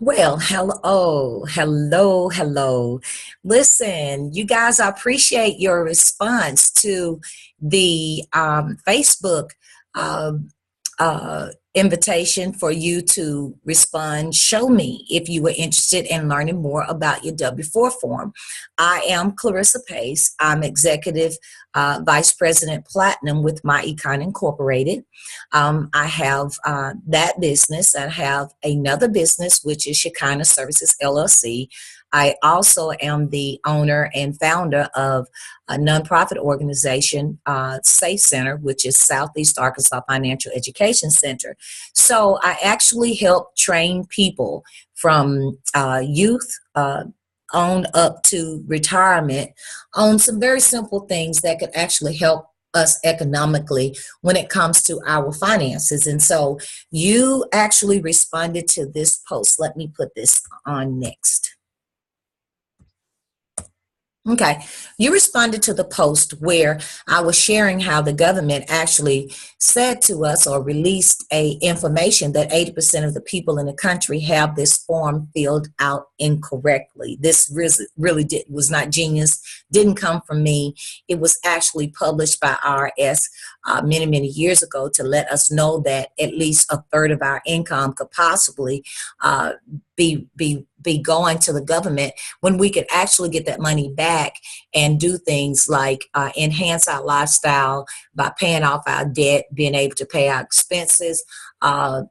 Well, hello. Listen, you guys, I appreciate your response to the Facebook uh, invitation for you to respond. Show me if you were interested in learning more about your W-4 form. I am Clarissa Pace. I'm Executive Vice President Platinum with MyEcon Incorporated. I have that business. I have another business, which is Shekinah Services LLC. I also am the owner and founder of a nonprofit organization, SAFE Center, which is Southeast Arkansas Financial Education Center. So I actually help train people from youth on up to retirement on some very simple things that could actually help us economically when it comes to our finances. And so you actually responded to this post. Let me put this on next. Okay, you responded to the post where I was sharing how the government actually said to us or released information that 80% of the people in the country have this form filled out incorrectly. This was not genius, didn't come from me. It was actually published by IRS many years ago to let us know that at least a third of our income could possibly be going to the government when we could actually get that money back and do things like enhance our lifestyle by paying off our debt, being able to pay our expenses from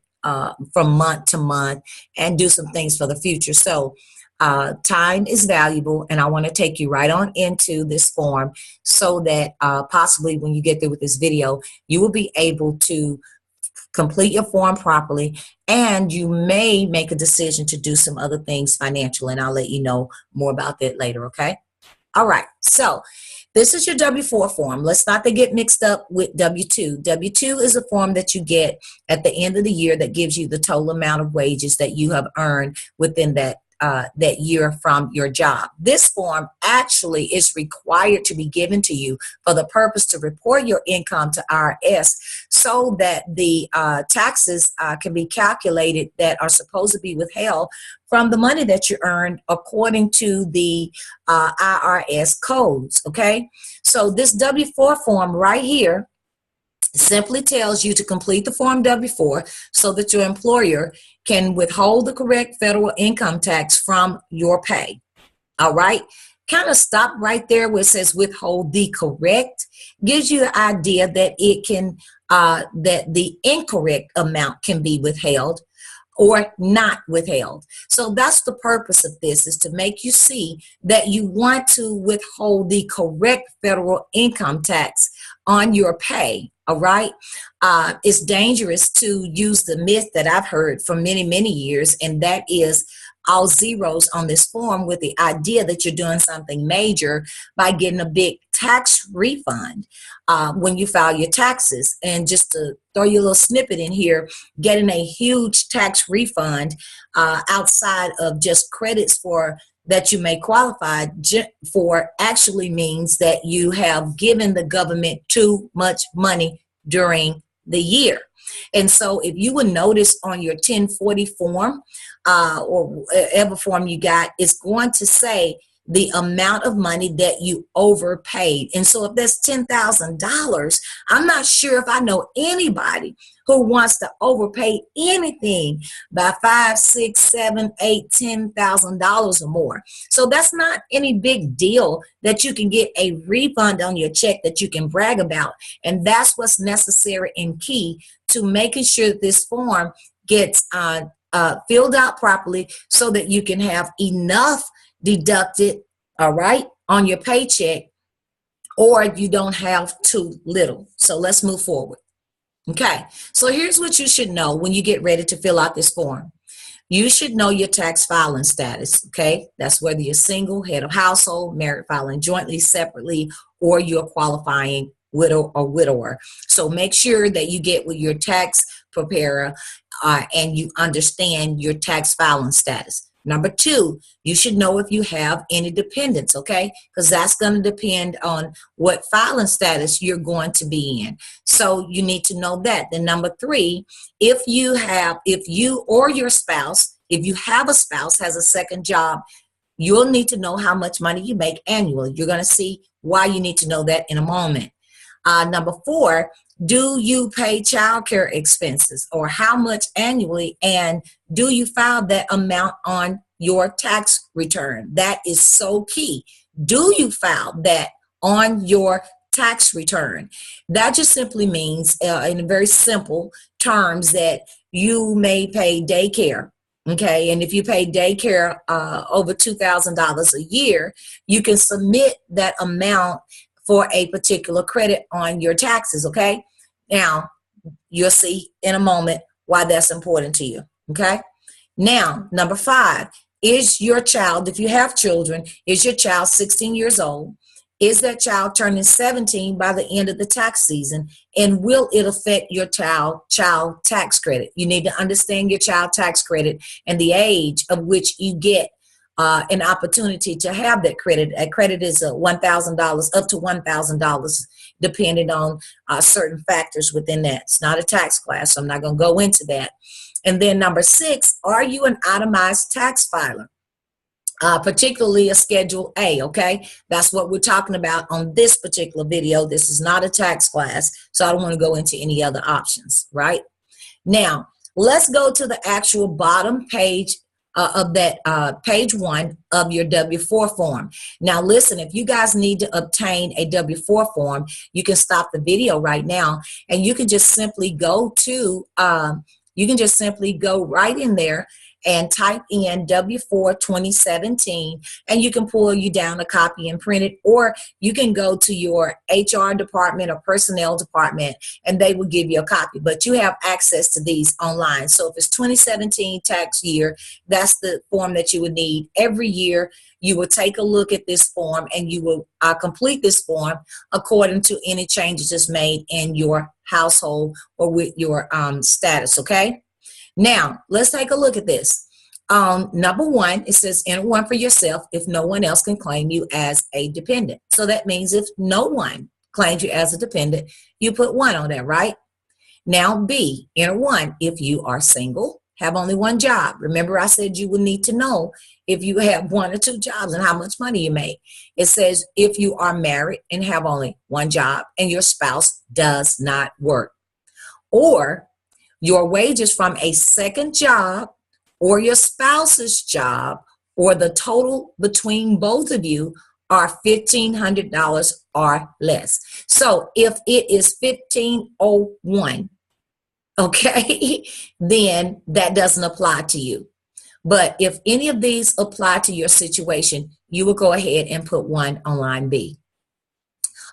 month to month, and do some things for the future. So time is valuable, and I want to take you right on into this form so that possibly when you get through with this video, you will be able to complete your form properly, and you may make a decision to do some other things financially, and I'll let you know more about that later, okay? All right, so this is your W-4 form. Let's not get mixed up with W-2. W-2 is a form that you get at the end of the year that gives you the total amount of wages that you have earned within that year from your job. This form actually is required to be given to you for the purpose to report your income to IRS so that the taxes can be calculated that are supposed to be withheld from the money that you earned according to the IRS codes, okay? So this W-4 form right here simply tells you to complete the form W-4 so that your employer can withhold the correct federal income tax from your pay. All right, kind of stop right there where it says withhold the correct. Gives you the idea that it can that the incorrect amount can be withheld or not withheld. So that's the purpose of this, is to make you see that you want to withhold the correct federal income tax on your pay. All right. It's dangerous to use the myth that I've heard for many years, and that is all zeros on this form with the idea that you're doing something major by getting a big tax refund when you file your taxes. And just to throw you a little snippet in here, getting a huge tax refund outside of just credits for that you may qualify for actually means that you have given the government too much money during the year. And so if you would notice on your 1040 form or whatever form you got, it's going to say the amount of money that you overpaid. And so if that's $10,000, I'm not sure if I know anybody who wants to overpay anything by $5, $6, $7, $8, $10,000 or more. So that's not any big deal that you can get a refund on your check that you can brag about. And that's what's necessary and key to making sure that this form gets filled out properly so that you can have enough deducted, all right, on your paycheck, or you don't have too little. So let's move forward. Okay, so here's what you should know when you get ready to fill out this form. You should know your tax filing status, okay? That's whether you're single, head of household, married, filing jointly, separately, or you're qualifying widow or widower. So make sure that you get with your tax preparer and you understand your tax filing status. Number two, you should know if you have any dependents, okay? Because that's going to depend on what filing status you're going to be in. So you need to know that. Then number three, if you or your spouse If you have a spouse has a second job, you'll need to know how much money you make annually. You're going to see why you need to know that in a moment. Number 4, do you pay child care expenses, or how much annually, and do you file that amount on your tax return? That is so key. Do you file that on your tax return? That just simply means, in very simple terms, that you may pay daycare. Okay, and if you pay daycare over $2,000 a year, you can submit that amount for a particular credit on your taxes. Okay, now you'll see in a moment why that's important to you. Okay, now number 5, is your child, if you have children, is your child 16 years old? Is that child turning 17 by the end of the tax season? And will it affect your child tax credit? You need to understand your child tax credit and the age of which you get an opportunity to have that credit. A credit is $1,000, up to $1,000, depending on certain factors within that. It's not a tax class, so I'm not going to go into that. And then number 6, are you an itemized tax filer? Particularly a Schedule A, okay? That's what we're talking about on this particular video. This is not a tax class, so I don't want to go into any other options, right? Now, let's go to the actual bottom page of that page 1 of your W-4 form. Now, listen, if you guys need to obtain a W-4 form, you can stop the video right now, and you can just simply go to, right in there and type in W-4 2017, and you can pull you down a copy and print it, or you can go to your HR department or personnel department and they will give you a copy, but you have access to these online. So if it's 2017 tax year, that's the form that you would need. Every year you will take a look at this form and you will complete this form according to any changes that's made in your household or with your status, okay? Now, let's take a look at this. Number 1, it says enter 1 for yourself if no one else can claim you as a dependent. So that means if no one claims you as a dependent, you put 1 on there, right? Now, B, enter 1 if you are single, have only 1 job. Remember I said you would need to know if you have 1 or 2 jobs and how much money you make. It says if you are married and have only 1 job and your spouse does not work, or your wages from a second job or your spouse's job, or the total between both of you are $1,500 or less. So if it is 1501, okay, then that doesn't apply to you. But if any of these apply to your situation, you will go ahead and put 1 on line B.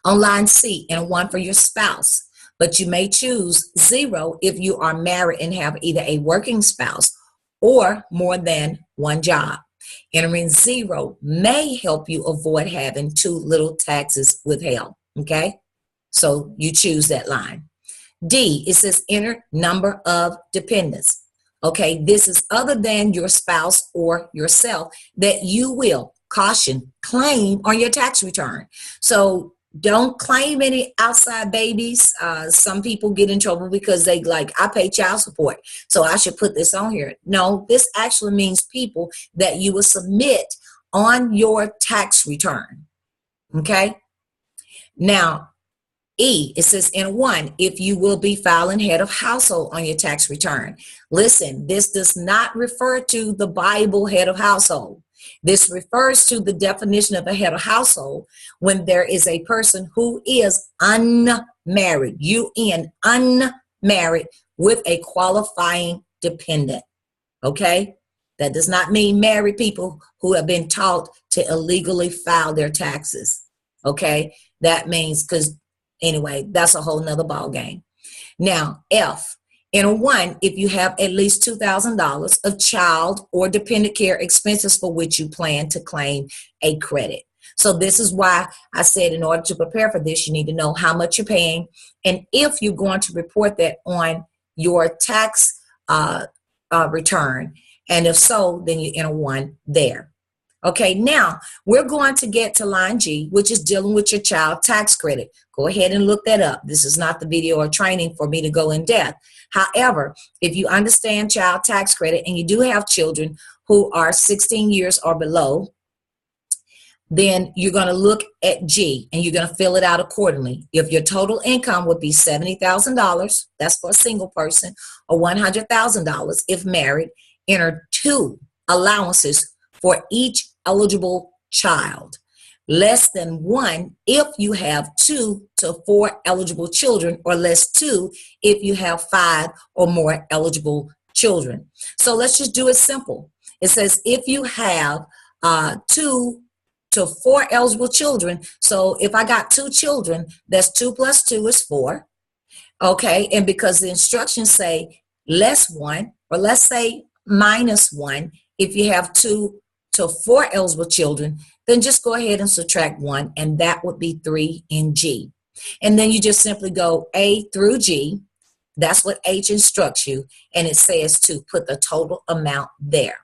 On line C, and 1 for your spouse. But you may choose 0 if you are married and have either a working spouse or more than 1 job. Entering 0 may help you avoid having too little taxes withheld, okay? So you choose that line. D, it says enter number of dependents. Okay, this is other than your spouse or yourself that you will, caution, claim on your tax return. So don't claim any outside babies. Some people get in trouble because they like, I pay child support, so I should put this on here. No, this actually means people that you will submit on your tax return. Okay. Now, E, it says in 1, if you will be filing head of household on your tax return. Listen, this does not refer to the Bible head of household. This refers to the definition of a head of household when there is a person who is unmarried, unmarried, with a qualifying dependent, okay? That does not mean married people who have been taught to illegally file their taxes, okay? That means, because anyway, that's a whole nother ball game. Now, F, in 1, if you have at least $2,000 of child or dependent care expenses for which you plan to claim a credit. So this is why I said in order to prepare for this, you need to know how much you're paying and if you're going to report that on your tax return. And if so, then you enter 1 there. Okay, now we're going to get to line G, which is dealing with your child tax credit. Go ahead and look that up. This is not the video or training for me to go in depth. However, if you understand child tax credit and you do have children who are 16 years or below, then you're going to look at G and you're going to fill it out accordingly. If your total income would be $70,000, that's for a single person, or $100,000 if married, enter 2 allowances for each eligible child. Less than 1 if you have 2 to 4 eligible children, or less 2 if you have 5 or more eligible children. So let's just do it simple. It says if you have 2 to 4 eligible children. So if I got 2 children, that's 2 plus 2 is 4. Okay, and because the instructions say less 1, or let's say minus 1, if you have 2 to 4 eligible children, then just go ahead and subtract 1, and that would be 3 in G. And then you just simply go A through G. That's what H instructs you, and it says to put the total amount there.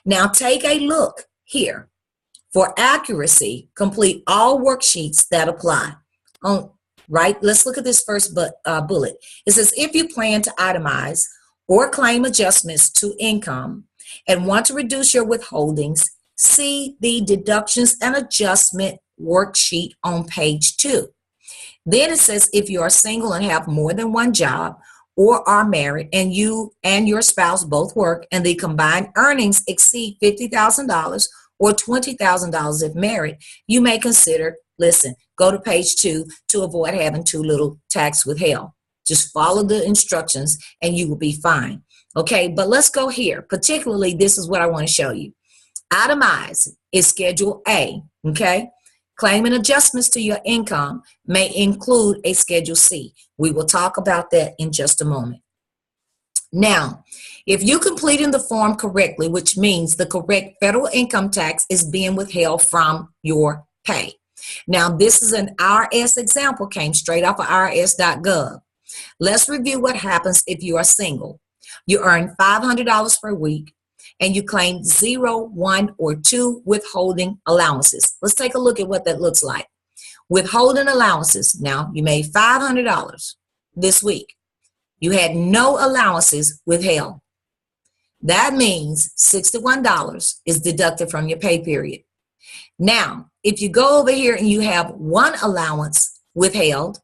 Now take a look here. For accuracy, complete all worksheets that apply. Right? Let's look at this first bullet. It says, if you plan to itemize or claim adjustments to income and want to reduce your withholdings, see the deductions and adjustment worksheet on page 2. Then it says, if you are single and have more than 1 job, or are married and you and your spouse both work and the combined earnings exceed $50,000 or $20,000 if married, you may consider, listen, go to page 2 to avoid having too little tax withheld. Just follow the instructions and you will be fine. Okay, but let's go here. Particularly, this is what I want to show you. Itemize is Schedule A, okay? Claiming adjustments to your income may include a Schedule C. We will talk about that in just a moment. Now, if you completing the form correctly, which means the correct federal income tax is being withheld from your pay. Now, this is an IRS example, came straight off of irs.gov. Let's review what happens if you are single. You earn $500 per week and you claim 0, 1, or 2 withholding allowances. Let's take a look at what that looks like. Withholding allowances. Now, you made $500 this week. You had no allowances withheld. That means $61 is deducted from your pay period. Now, if you go over here and you have 1 allowance withheld,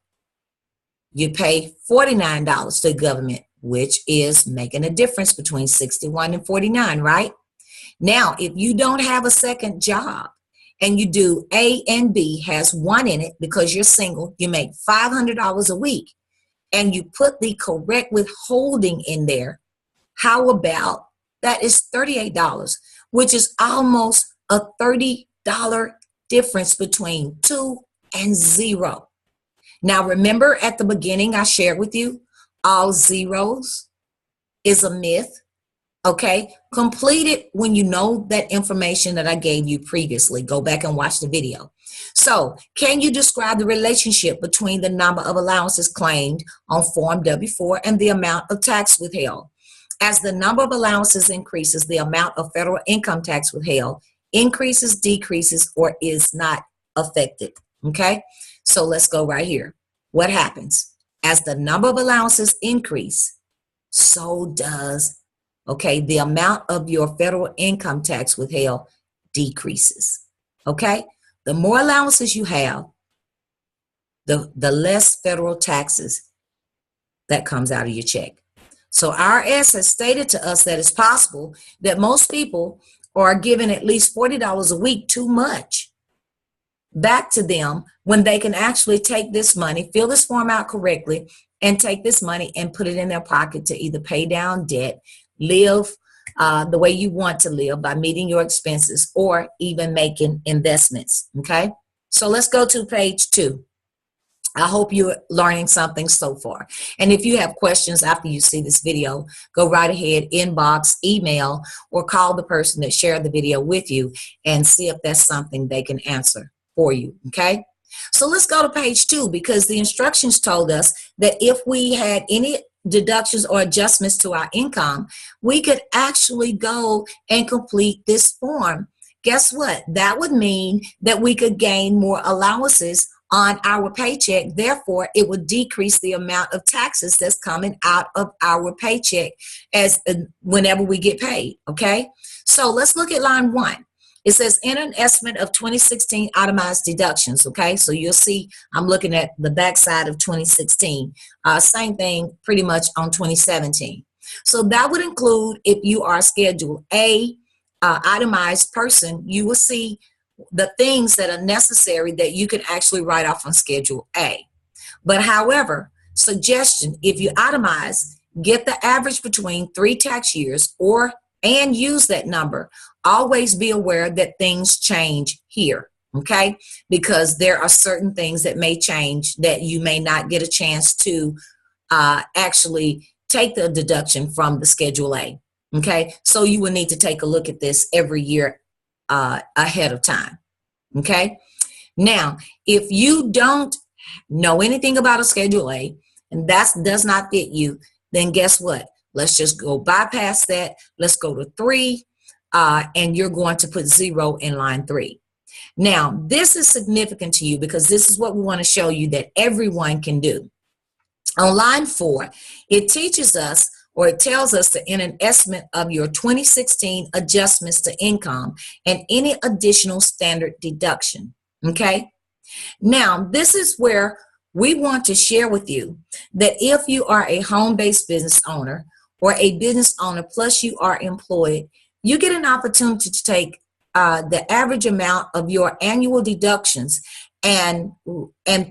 you pay $49 to the government, which is making a difference between 61 and 49, right? Now, if you don't have a second job and you do A and B has 1 in it because you're single, you make $500 a week, and you put the correct withholding in there, how about that is $38, which is almost a $30 difference between 2 and 0. Now, remember at the beginning I shared with you, all zeros is a myth, okay? Complete it when you know that information that I gave you previously. Go back and watch the video. So, can you describe the relationship between the number of allowances claimed on Form W-4 and the amount of tax withheld? As the number of allowances increases, the amount of federal income tax withheld increases, decreases, or is not affected, okay? So let's go right here. What happens? As the number of allowances increase, so does, okay, the amount of your federal income tax withheld decreases, okay? The more allowances you have, the less federal taxes that comes out of your check. So IRS has stated to us that it's possible that most people are giving at least $40 a week too much back to them when they can actually take this money, fill this form out correctly, and take this money and put it in their pocket to either pay down debt, live the way you want to live by meeting your expenses, or even making investments, okay? So let's go to page 2. I hope you're learning something so far. And if you have questions after you see this video, go right ahead, inbox, email, or call the person that shared the video with you and see if that's something they can answer for you, okay? So let's go to page 2, because the instructions told us that if we had any deductions or adjustments to our income, we could actually go and complete this form guess what? That would mean that we could gain more allowances on our paycheck. Therefore, it would decrease the amount of taxes that's coming out of our paycheck as whenever we get paid. Okay, so let's look at line 1. It says in an estimate of 2016 itemized deductions. Okay, so you'll see I'm looking at the backside of 2016. Same thing pretty much on 2017. So that would include, if you are a Schedule A itemized person, you will see the things that are necessary that you can actually write off on Schedule A. But however, suggestion, if you itemize, get the average between 3 tax years and use that number. Always be aware that things change here, okay? Because there are certain things that may change that you may not get a chance to actually take the deduction from the Schedule A, okay? So you will need to take a look at this every year ahead of time, okay? Now, if you don't know anything about a Schedule A and that does not fit you, then guess what? Let's just go bypass that. Let's go to 3, and you're going to put 0 in line 3. Now, this is significant to you because this is what we want to show you that everyone can do. On line 4, it teaches us, or it tells us that in an estimate of your 2016 adjustments to income and any additional standard deduction, okay? Now, this is where we want to share with you that if you are a home-based business owner or a business owner plus you are employed, you get an opportunity to take the average amount of your annual deductions and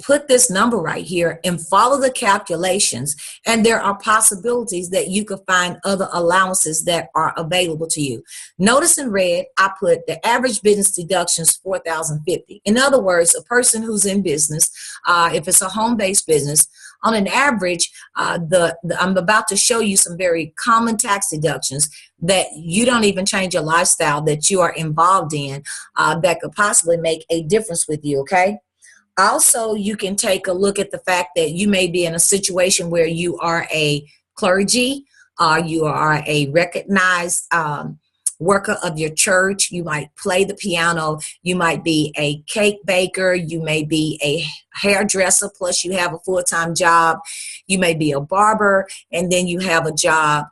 put this number right here and follow the calculations, and there are possibilities that you could find other allowances that are available to you. Notice in red I put the average business deductions $4,050. In other words, a person who's in business, if it's a home-based business, on an average, I'm about to show you some very common tax deductions that you don't even change your lifestyle that you are involved in that could possibly make a difference with you, okay? Also, you can take a look at the fact that you may be in a situation where you are a clergy, you are a recognized worker of your church, you might play the piano, you might be a cake baker, you may be a hairdresser plus you have a full-time job, you may be a barber and then you have a job,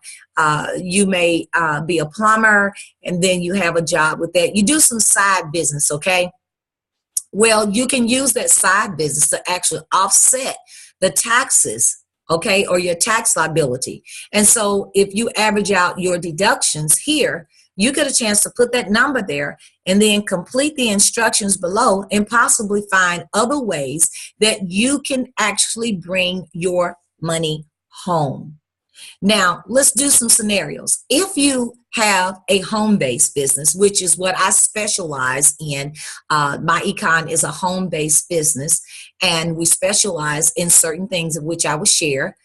you may be a plumber and then you have a job with that. You do some side business, okay? Well, you can use that side business to actually offset the taxes, okay, or your tax liability. And so if you average out your deductions here, you get a chance to put that number there and then complete the instructions below and possibly find other ways that you can actually bring your money home. Now, let's do some scenarios. If you have a home-based business, which is what I specialize in, MyEcon is a home-based business, and we specialize in certain things of which I will share.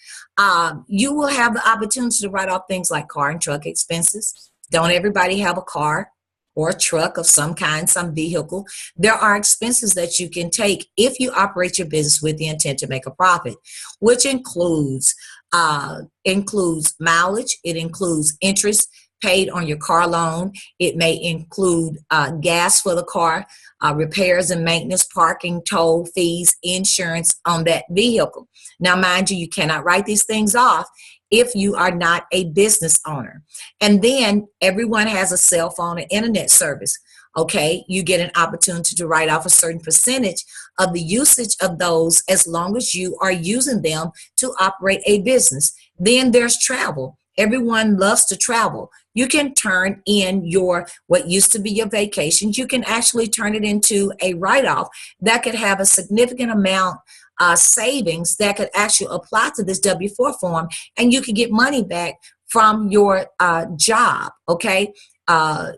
You will have the opportunity to write off things like car and truck expenses. Don't everybody have a car or a truck of some kind, some vehicle? There are expenses that you can take if you operate your business with the intent to make a profit, which includes mileage, it includes interest paid on your car loan, it may include gas for the car, repairs and maintenance, parking, toll fees, insurance on that vehicle. Now, mind you, you cannot write these things off if you are not a business owner. And then everyone has a cell phone and internet service. Okay, you get an opportunity to write off a certain percentage of the usage of those as long as you are using them to operate a business. Then there's travel. Everyone loves to travel. You can turn in your, what used to be your vacations, you can actually turn it into a write-off that could have a significant amount savings that could actually apply to this W-4 form, and you could get money back from your job, okay?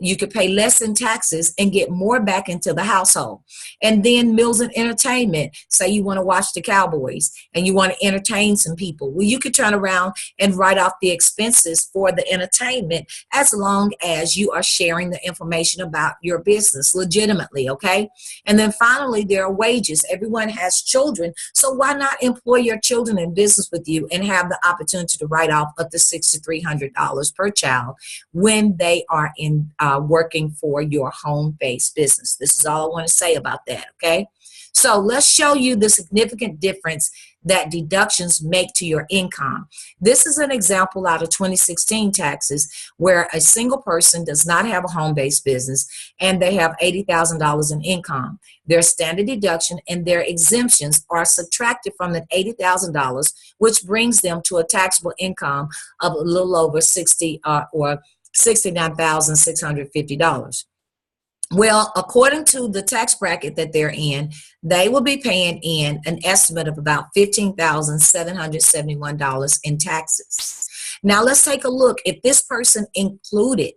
You could pay less in taxes and get more back into the household. And then meals and entertainment. Say you want to watch the Cowboys and you want to entertain some people. Well, you could turn around and write off the expenses for the entertainment as long as you are sharing the information about your business legitimately, okay? And then finally, there are wages. Everyone has children, so why not employ your children in business with you and have the opportunity to write off up to $6,300 per child when they are working for your home-based business. This is all I want to say about that, okay? So let's show you the significant difference that deductions make to your income. This is an example out of 2016 taxes where a single person does not have a home-based business and they have $80,000 in income. Their standard deduction and their exemptions are subtracted from the $80,000, which brings them to a taxable income of a little over or $69,650. Well, according to the tax bracket that they're in, they will be paying in an estimate of about $15,771 in taxes. Now, let's take a look. If this person included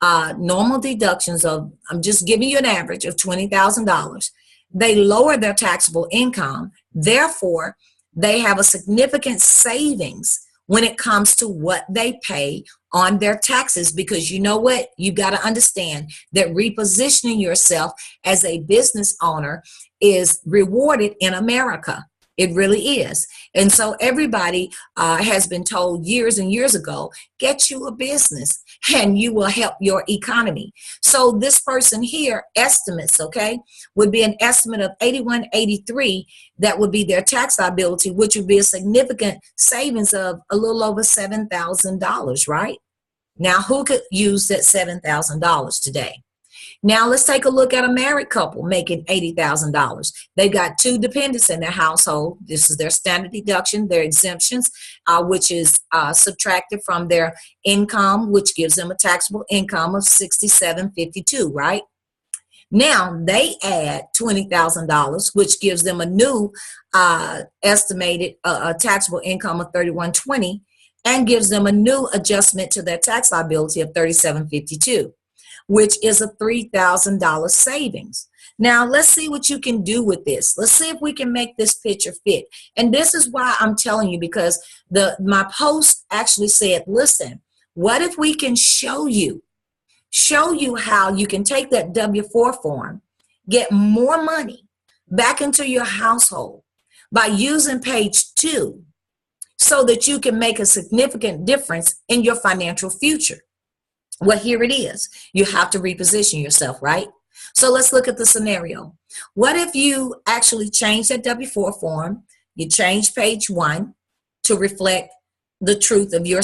normal deductions of, I'm just giving you an average of $20,000, they lower their taxable income. Therefore, they have a significant savings when it comes to what they pay on their taxes, because you know what? You got to understand that repositioning yourself as a business owner is rewarded in America. It really is. And so everybody has been told years and years ago, get you a business and you will help your economy. So this person here estimates, okay, would be an estimate of $81.83. That would be their tax liability, which would be a significant savings of a little over $7,000, right? Now, who could use that $7,000 today? Now, let's take a look at a married couple making $80,000. They've got two dependents in their household. This is their standard deduction, their exemptions, which is subtracted from their income, which gives them a taxable income of $67.52, right? Now, they add $20,000, which gives them a new estimated taxable income of $31.20 and gives them a new adjustment to their tax liability of $37.52. Which is a $3,000 savings. Now, let's see what you can do with this. Let's see if we can make this picture fit. And this is why I'm telling you, because my post actually said, listen, what if we can show you how you can take that W-4 form, get more money back into your household by using page 2 so that you can make a significant difference in your financial future. Well, here it is. You have to reposition yourself, right? So let's look at the scenario. What if you actually change that W-4 form? You change page 1 to reflect the truth of your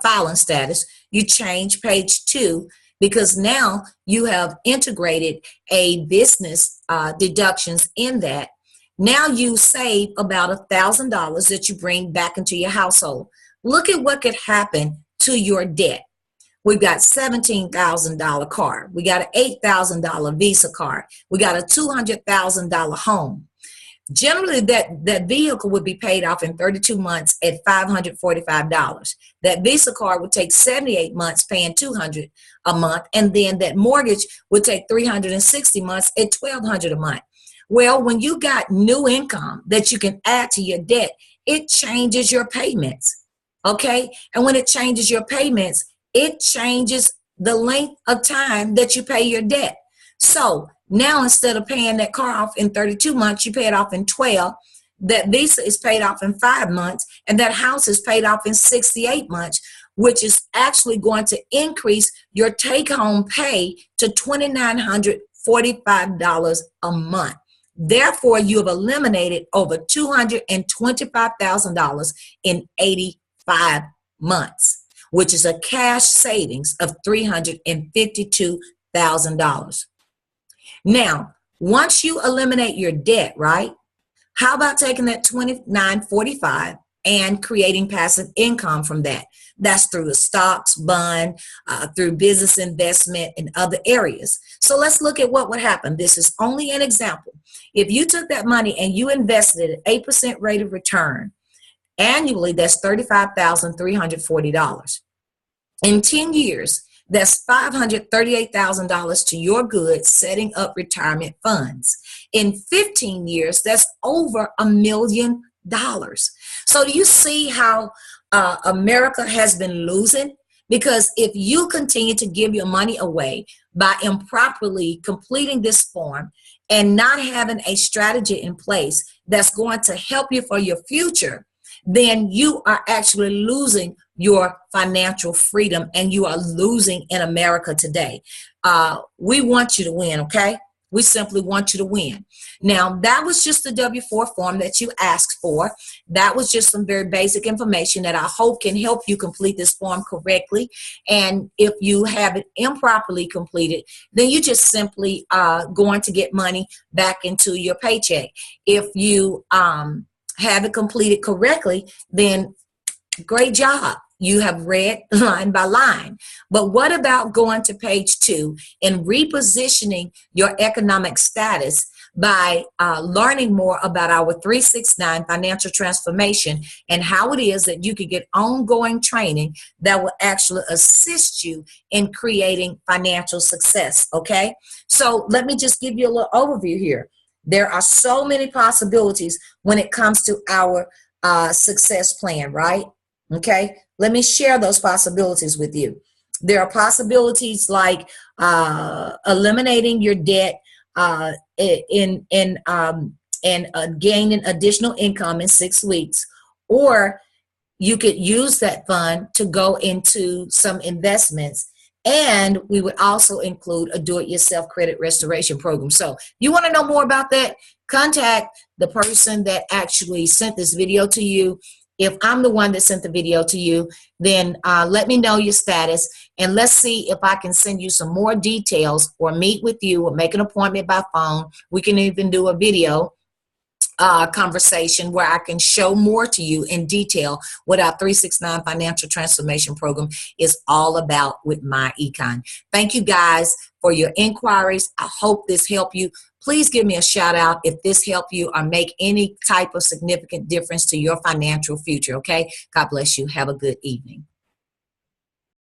filing status. You change page 2 because now you have integrated a business deductions in that. Now you save about $1,000 that you bring back into your household. Look at what could happen to your debt. We've got $17,000 car. We got an $8,000 Visa card. We got a $200,000 home. Generally, that vehicle would be paid off in 32 months at $545. That Visa card would take 78 months paying $200 a month. And then that mortgage would take 360 months at $1,200 a month. Well, when you got new income that you can add to your debt, it changes your payments. Okay? And when it changes your payments, it changes the length of time that you pay your debt. So now instead of paying that car off in 32 months, you pay it off in 12. That Visa is paid off in 5 months, and that house is paid off in 68 months, which is actually going to increase your take-home pay to $2,945 a month. Therefore, you have eliminated over $225,000 in 85 months. Which is a cash savings of $352,000. Now, once you eliminate your debt, right? How about taking that $2,945 and creating passive income from that? That's through the stocks, bond, through business investment and other areas. So let's look at what would happen. This is only an example. If you took that money and you invested at an 8% rate of return, annually, that's $35,340. In 10 years, that's $538,000 to your good, setting up retirement funds. In 15 years, that's over $1 million. So do you see how America has been losing? Because if you continue to give your money away by improperly completing this form and not having a strategy in place that's going to help you for your future, then you are actually losing your financial freedom, and you are losing in America today. We want you to win, okay? We simply want you to win. Now, that was just the W-4 form that you asked for. That was just some very basic information that I hope can help you complete this form correctly. And if you have it improperly completed, then you just simply going to get money back into your paycheck. If you have it completed correctly, then great job. You have read line by line. But what about going to page 2 and repositioning your economic status by learning more about our 369 financial transformation and how it is that you can get ongoing training that will actually assist you in creating financial success, okay? So let me just give you a little overview here. There are so many possibilities when it comes to our success plan, right? Okay, let me share those possibilities with you. There are possibilities like eliminating your debt and gaining additional income in 6 weeks, or you could use that fund to go into some investments. And we would also include a do-it-yourself credit restoration program. So you want to know more about that? Contact the person that actually sent this video to you. If I'm the one that sent the video to you, then let me know your status, and let's see if I can send you some more details or meet with you or make an appointment by phone. We can even do a video conversation where I can show more to you in detail what our 369 Financial Transformation Program is all about with MyEcon. Thank you guys for your inquiries. I hope this helped you. Please give me a shout out if this helped you or make any type of significant difference to your financial future, okay? God bless you. Have a good evening.